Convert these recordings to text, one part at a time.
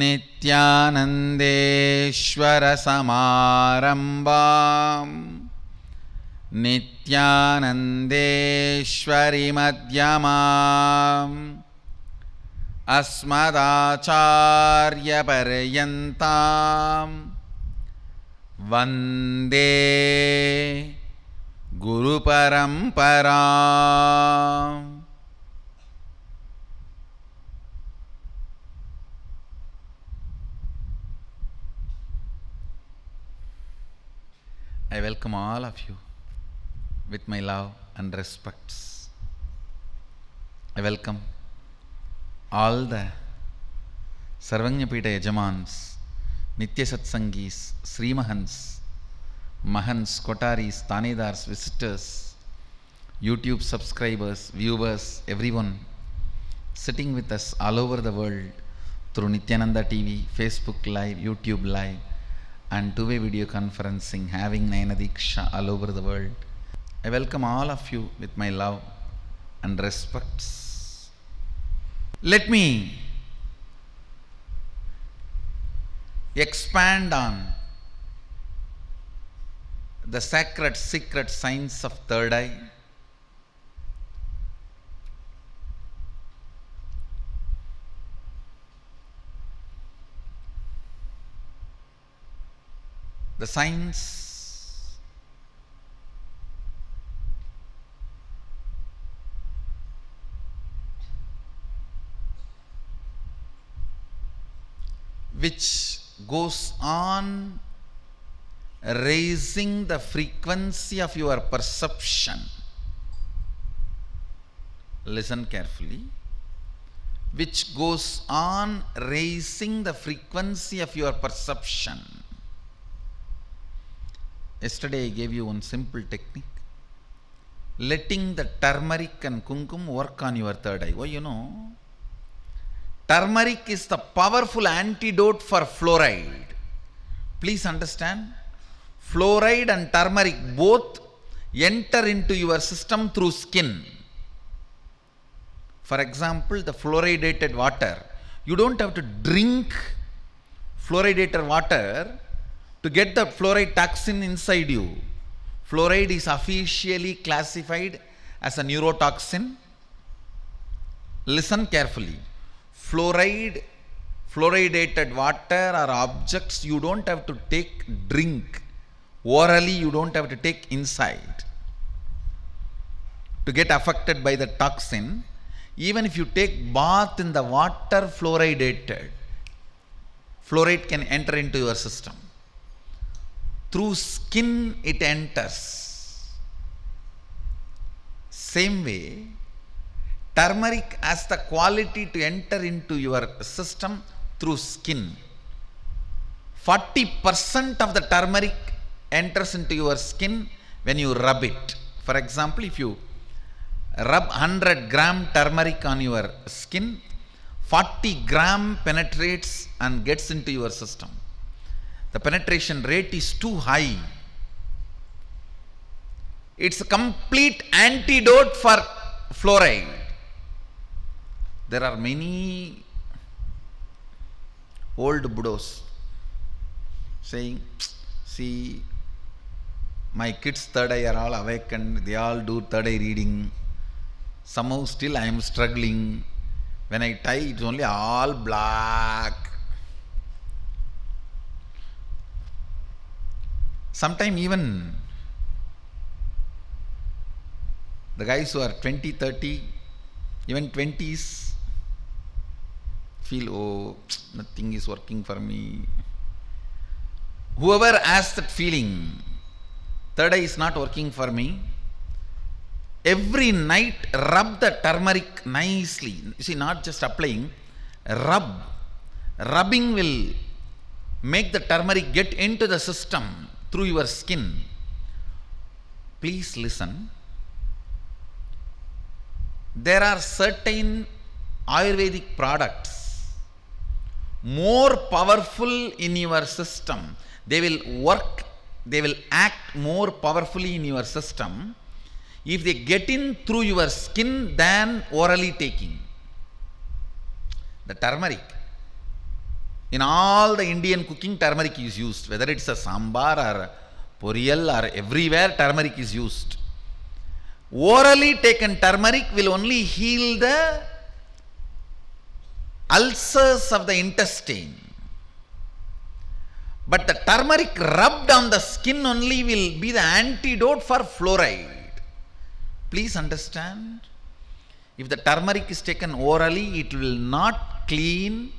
नित्यानन्देश्वरसमारम्भां नित्यानन्देश्वरिमध्यमाम् अस्मदाचार्यपर्यन्तां वन्दे गुरुपरम्पराम्. I welcome all of you with my love and respects. I welcome all the Sarvanyapita Yajamans, Nitya Satsangis, Srimahans, Mahans, Kotaris, Tanedars, visitors, YouTube subscribers, viewers, everyone sitting with us all over the world through Nithyananda TV, Facebook Live, YouTube Live, and two-way video conferencing, having Nayana Diksha all over the world. I welcome all of you with my love and respects. Let me expand on the sacred secret science of third eye. The science which goes on raising the frequency of your perception. Listen carefully. Which goes on raising the frequency of your perception. Yesterday I gave you one simple technique. Letting the turmeric and kumkum work on your third eye. Why, turmeric is the powerful antidote for fluoride. Please understand, fluoride and turmeric both enter into your system through skin. For example, the fluoridated water. You don't have to drink fluoridated water to get the fluoride toxin inside you. Fluoride is officially classified as a neurotoxin. Listen carefully. Fluoridated water or objects you don't have to drink. Orally you don't have to take inside to get affected by the toxin. Even if you take bath in the water fluoridated, fluoride can enter into your system. Through skin it enters. Same way, turmeric has the quality to enter into your system through skin. 40% of the turmeric enters into your skin when you rub it. For example, if you rub 100 gram turmeric on your skin, 40 gram penetrates and gets into your system. The penetration rate is too high. It's a complete antidote for fluoride. There are many old Buddhas saying, see, my kids' third eye are all awakened, they all do third eye reading. Somehow still I am struggling. When I tie, it's only all black. Sometimes even the guys who are 20, 30, even 20s feel, oh, nothing is working for me. Whoever has that feeling, third eye is not working for me, every night rub the turmeric nicely. You see, not just applying, rub. Rubbing will make the turmeric get into the system through your skin. Please listen. There are certain Ayurvedic products more powerful in your system. They will work, they will act more powerfully in your system if they get in through your skin than orally taking. The turmeric, In all the Indian cooking, turmeric is used. Whether it's a sambar or poriyal or everywhere, turmeric is used. Orally taken turmeric will only heal the ulcers of the intestine. But the turmeric rubbed on the skin only will be the antidote for fluoride. Please understand. If the turmeric is taken orally, it will not clean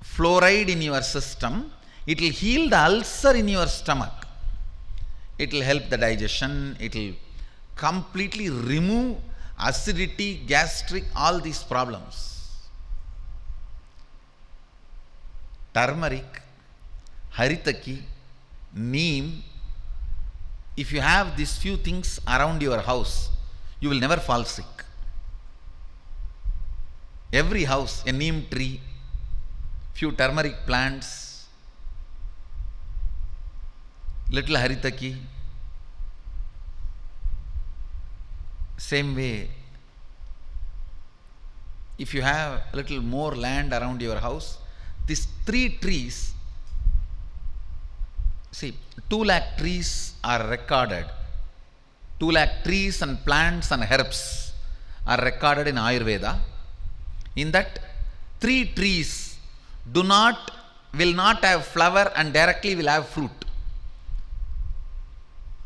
fluoride in your system. It will heal the ulcer in your stomach. It will help the digestion. It will completely remove acidity, gastric, all these problems. Turmeric, haritaki, neem, if you have these few things around your house, you will never fall sick. Every house, a neem tree, few turmeric plants, little haritaki. Same way, if you have a little more land around your house, these 3 trees, see, 2 lakh trees are recorded. 2 lakh trees and plants and herbs are recorded in Ayurveda. In that, 3 trees will not have flower and directly will have fruit.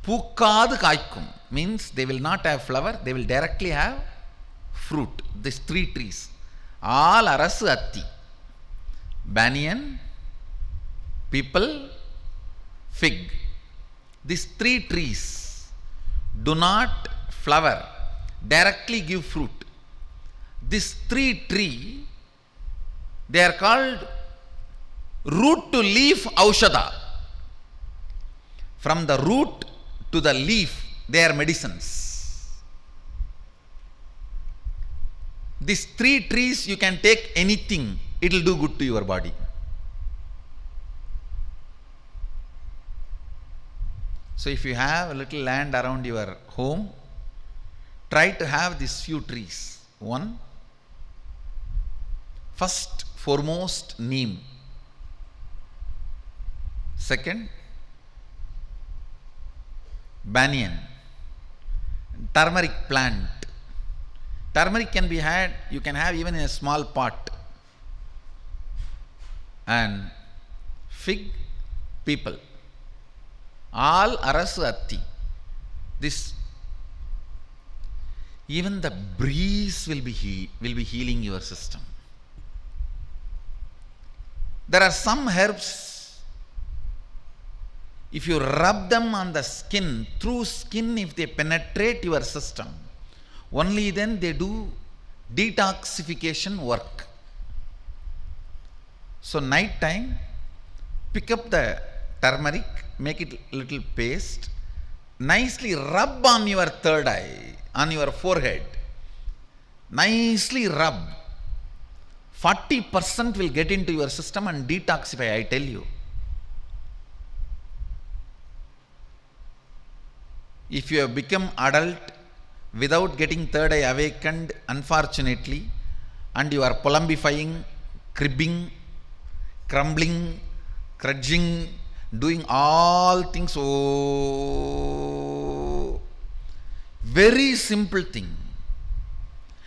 Pookkadu kaikkum means they will not have flower, they will directly have fruit. These 3 trees. All arasu atti. Banyan, people, fig. These 3 trees do not flower, directly give fruit. These 3 trees, they are called root to leaf aushadha. From the root to the leaf, they are medicines. These 3 trees, you can take anything, it will do good to your body. So if you have a little land around your home, try to have these few trees. 1, first, foremost, neem. 2nd, banyan. Turmeric plant. Turmeric can be had, you can have even in a small pot. And fig, people. All arasu atti. This, even the breeze will be healing your system. There are some herbs, if you rub them on the skin, through skin, if they penetrate your system, only then they do detoxification work. So night time, pick up the turmeric, make it little paste, nicely rub on your third eye, on your forehead. Nicely rub. 40% will get into your system and detoxify, I tell you. If you have become adult without getting third eye awakened, unfortunately, and you are polumbifying, cribbing, crumbling, crudging, doing all things, very simple thing.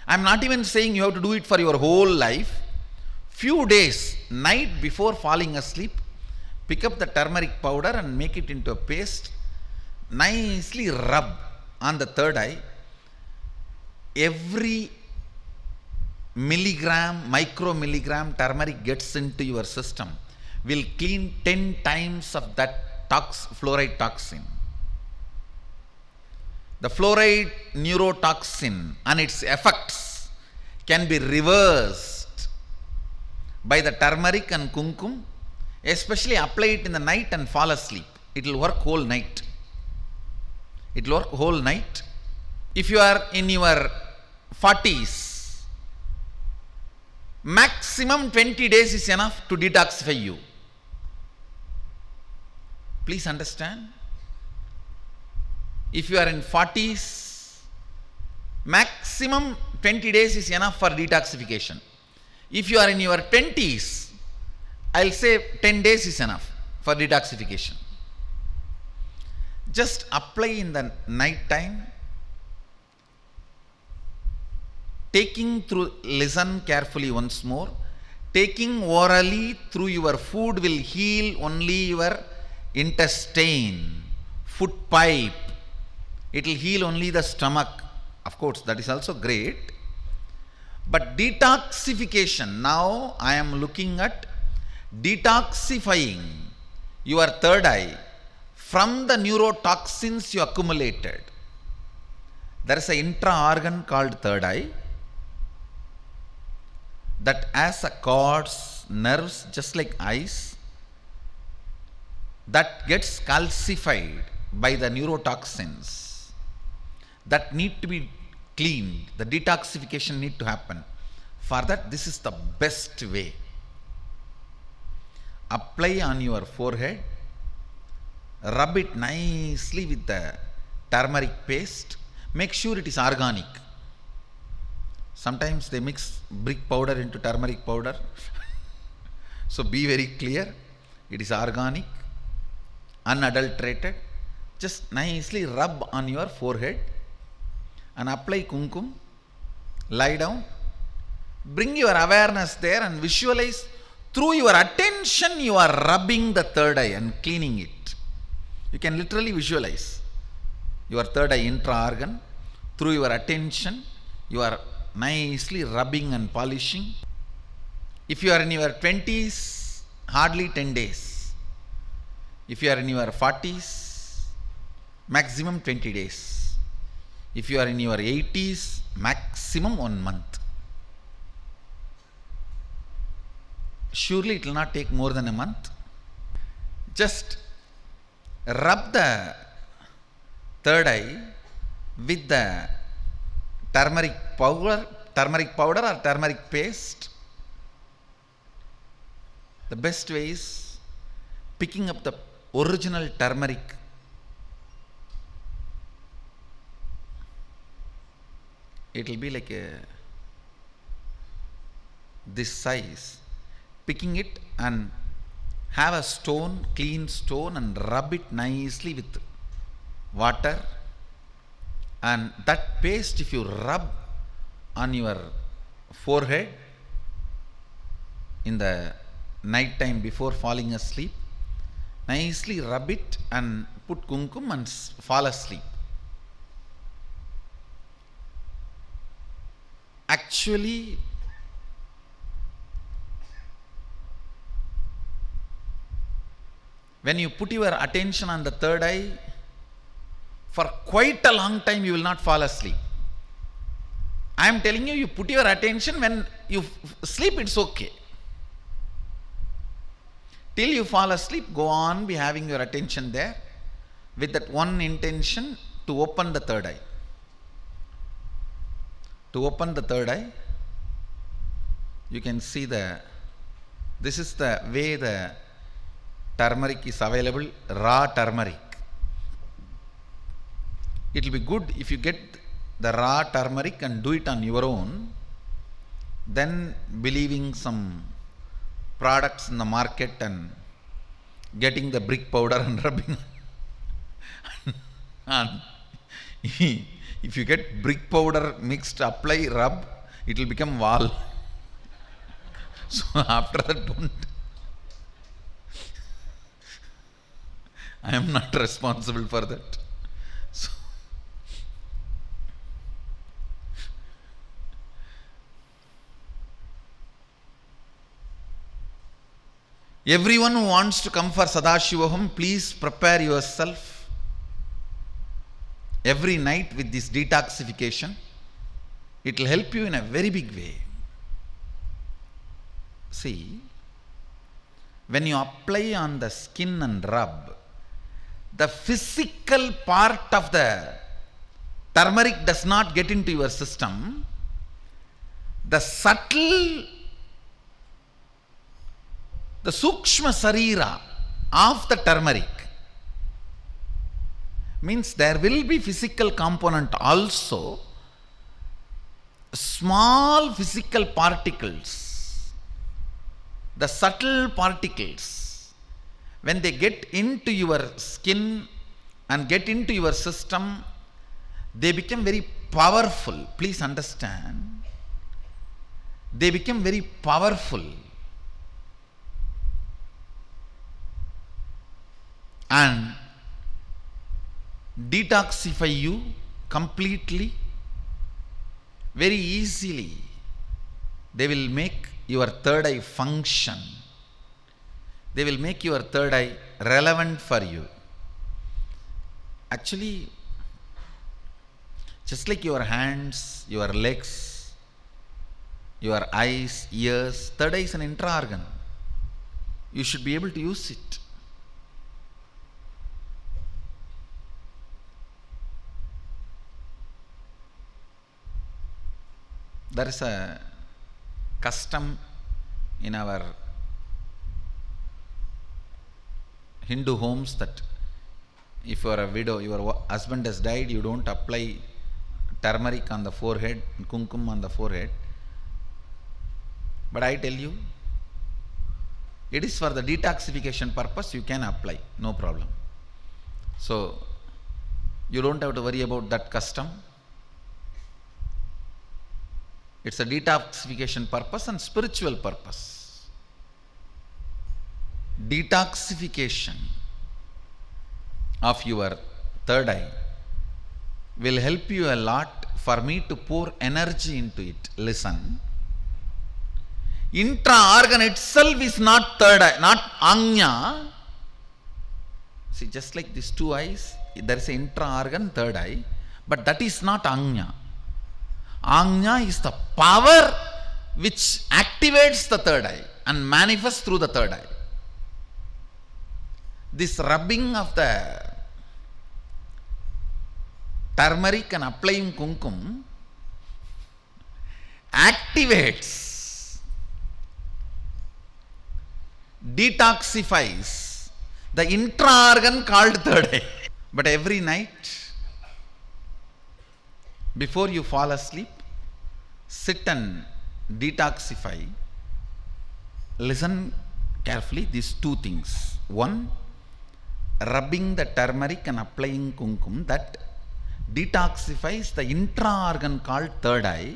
I am not even saying you have to do it for your whole life. Few days, night before falling asleep, pick up the turmeric powder and make it into a paste. Nicely rub on the third eye. Every micromilligram turmeric gets into your system will clean 10 times of that fluoride toxin. The fluoride neurotoxin and its effects can be reversed by the turmeric and kumkum, especially apply it in the night and fall asleep. It will work whole night. It will work whole night. If you are in your 40s, maximum 20 days is enough to detoxify you. Please understand. If you are in 40s, maximum 20 days is enough for detoxification. If you are in your 20s, I'll say 10 days is enough for detoxification. Just apply in the night time, listen carefully once more. Taking orally through your food will heal only your intestine, food pipe. It will heal only the stomach. Of course, that is also great. But detoxification, now I am looking at detoxifying your third eye from the neurotoxins you accumulated. There is an intra-organ called third eye that has a cords, nerves just like eyes, that gets calcified by the neurotoxins that need to be cleaned. The detoxification need to happen. For that, this is the best way. Apply on your forehead, rub it nicely with the turmeric paste. Make sure it is organic. Sometimes they mix brick powder into turmeric powder. So be very clear. It is organic, unadulterated. Just nicely rub on your forehead and apply kumkum. Lie down. Bring your awareness there and visualize through your attention you are rubbing the third eye and cleaning it. You can literally visualize your third eye intra-organ. Through your attention you are nicely rubbing and polishing. If you are in your 20s, hardly 10 days. If you are in your 40s, maximum 20 days. If you are in your 80s, maximum 1 month. Surely it will not take more than a month. Just rub the third eye with the turmeric powder or turmeric paste. The best way is picking up the original turmeric. It will be like this size. Picking it and have a stone, clean stone, and rub it nicely with water. And that paste, if you rub on your forehead in the night time before falling asleep, nicely rub it and put kumkum and fall asleep. Actually, when you put your attention on the third eye, for quite a long time you will not fall asleep. I am telling you, you put your attention, when you sleep it's okay. Till you fall asleep, go on be having your attention there with that one intention, to open the third eye. To open the third eye, you can see this is the way the turmeric is available, raw turmeric. It will be good if you get the raw turmeric and do it on your own, then believing some products in the market and getting the brick powder and rubbing. And if you get brick powder mixed, apply, rub, it will become wall. So after that, don't. I am not responsible for that. So, everyone who wants to come for Sadashivoham, please prepare yourself every night with this detoxification. It will help you in a very big way. See, when you apply on the skin and rub, the physical part of the turmeric does not get into your system. The subtle, the sukshma sarira of the turmeric, means there will be physical component also, small physical particles the subtle particles, when they get into your skin and get into your system, they become very powerful. Please understand. They become very powerful. And detoxify you completely, very easily. They will make your third eye function. They will make your third eye relevant for you. Actually, just like your hands, your legs, your eyes, ears, third eye is an intra-organ. You should be able to use it. There is a custom in our Hindu homes that if you are a widow, your husband has died, you don't apply turmeric on the forehead, kumkum on the forehead. But I tell you, it is for the detoxification purpose, you can apply, no problem. So, you don't have to worry about that custom. It's a detoxification purpose and spiritual purpose. Detoxification of your third eye will help you a lot for me to pour energy into it. Listen. Intra-organ itself is not third eye, not Anya. See, just like these two eyes, there is an intra-organ, third eye, but that is not Anya. Anya is the power which activates the third eye and manifests through the third eye. This rubbing of the turmeric and applying kumkum activates, detoxifies the intra-organ called third eye. But every night, before you fall asleep, sit and detoxify. Listen carefully, these two things. One, rubbing the turmeric and applying kumkum, that detoxifies the intra-organ called third eye.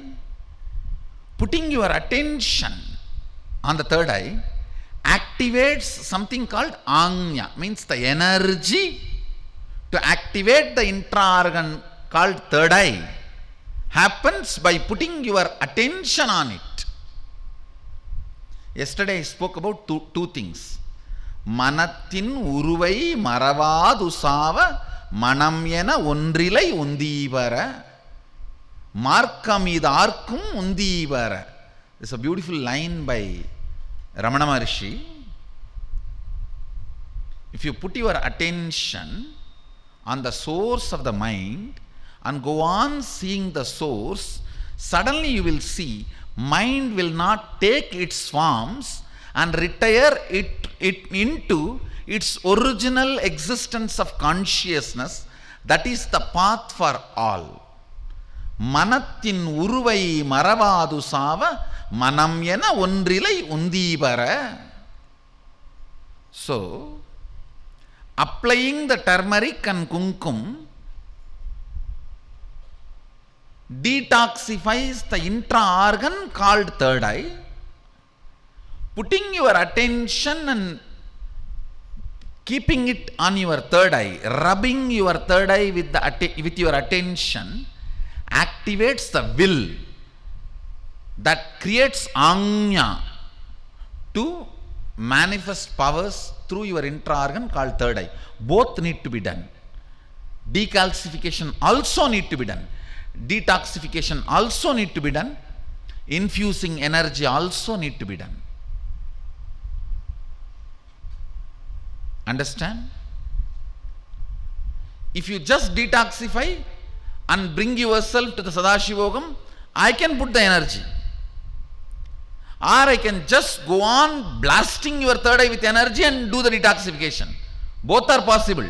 Putting your attention on the third eye activates something called Anya, means the energy to activate the intra-organ called third eye happens by putting your attention on it. Yesterday I spoke about two things. Manathin uruvai maravadu sava manam yena ondrilai undivara markamidarkum undivara. It's a beautiful line by Ramana Maharshi. If you put your attention on the source of the mind and go on seeing the source, suddenly you will see mind will not take its forms and retire it into its original existence of consciousness. That is the path for all. Manathin uruvai maravadu sava manam yena ondrilai undivara. So, applying the turmeric and kumkum detoxifies the intra-organ called third eye. Putting your attention and keeping it on your third eye, rubbing your third eye with your attention, activates the will that creates Anya to manifest powers through your intra-organ called third eye. Both need to be done. Decalcification also need to be done. Detoxification also need to be done. Infusing energy also need to be done. Understand? If you just detoxify and bring yourself to the Sadashivoham, I can put the energy. Or I can just go on blasting your third eye with energy and do the detoxification. Both are possible.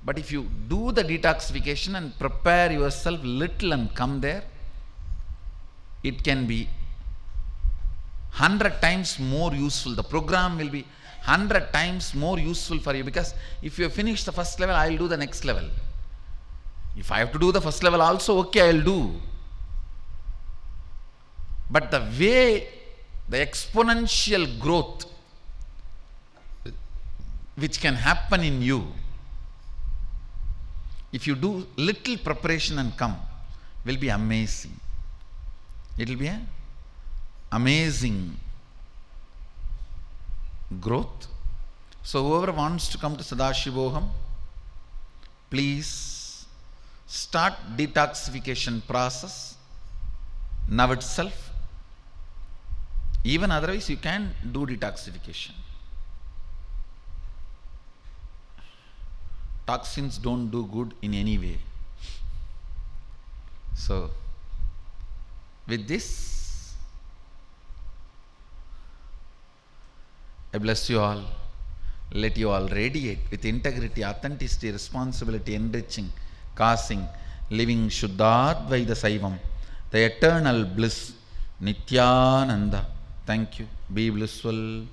But if you do the detoxification and prepare yourself little and come there, it can be 100 times more useful. The program will be 100 times more useful for you, because if you finish the first level, I will do the next level. If I have to do the first level also, okay, I will do. But the way, the exponential growth which can happen in you, if you do little preparation and come, will be amazing. It will be an amazing growth. So whoever wants to come to Sadashivoham, please start detoxification process now itself. Even otherwise you can do detoxification. Toxins don't do good in any way. So with this, I bless you all. Let you all radiate with integrity, authenticity, responsibility, enriching, causing, living Shuddhadvaita Saivam, the eternal bliss, Nithyananda. Thank you. Be blissful.